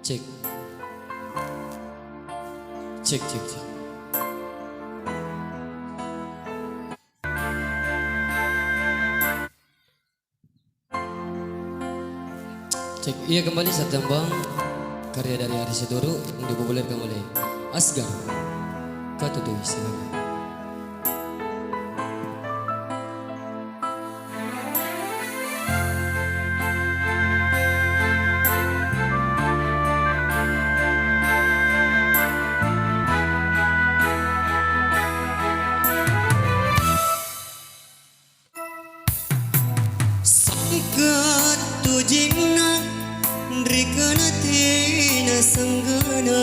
Cek. Cek, cek, cek. Cek. Iya, kembali saat tembang karya dari Ari Sidoro yang dipopulerkan oleh Asgar Katutui. Silakan. Tujina rikana tina sanggana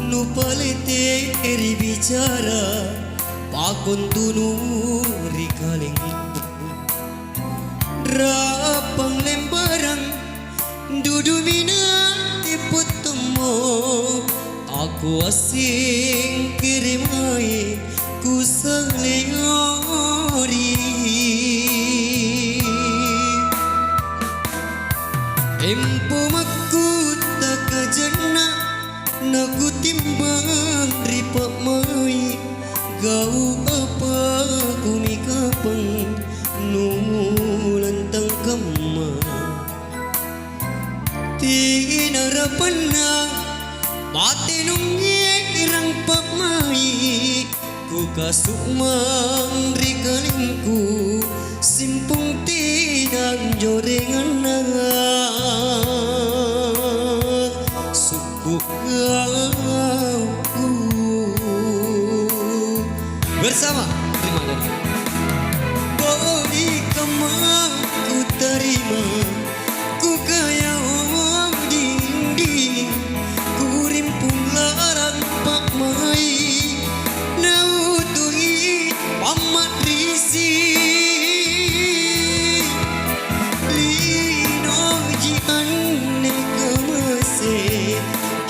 nupalete eri bicara pakon tunu rikaling rapang lembarang dudumina tiputumo aku asing kirimai ku saliori empu makuta kajana naku timbang ripak mai gau apa kumikapang nulantang kama tinarapana batinong irang pamai ku kasumang rikalingku simpung tinang jorengan na suku aku bersama terima kasih bodi kemang ku terima ku kaya orang dinding ku rimpung larang pak mai nautui pamat risi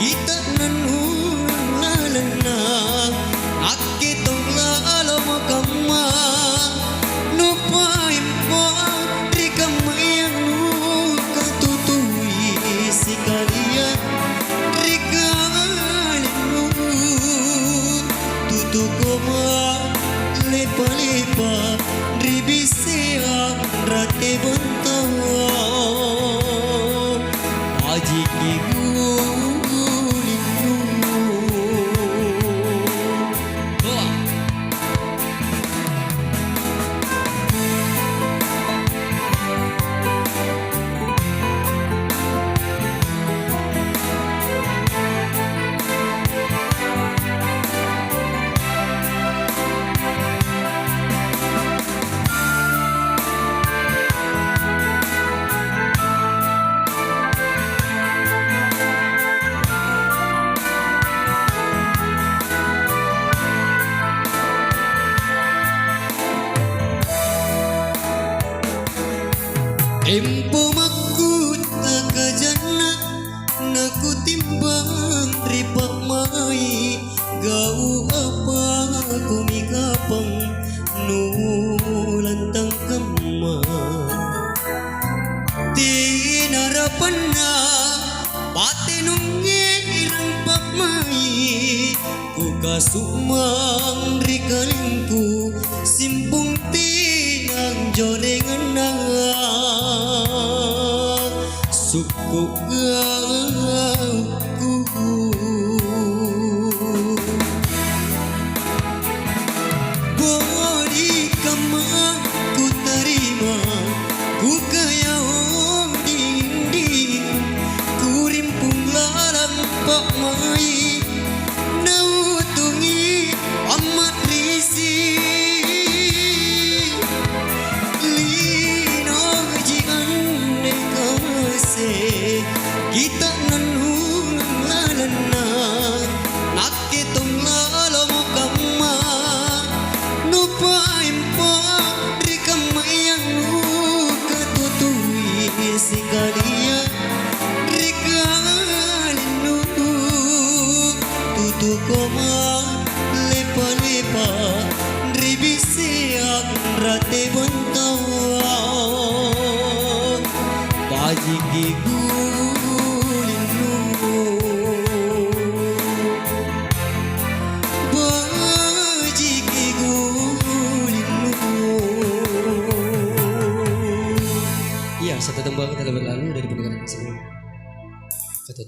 kita nanung lalana akitong lalo makama nupa impo rikamayang katutui si kalian rikalinu tutukoma lepa-lepa ribiseang rate bantawa ajikiku empo makuta kajana naku timbang ripak mai gau apa kumikapang nulantang kama tinarapana batinong irang pak mai ku kasumang rikalingku simpung tinang jorengan na suku aku bodi kama ku terima ku kaya orang dinding ku rimpung larang pak mai nautungi amat risi kita nanung lalana nakitong lalo mo kama nupa impo rikamayang katutui si kalian rikalinu tutukoma lepa-lepa ribiseang rate bantawa pajikiku linu satu tembang telah berlalu dari pendengaran semua. Kata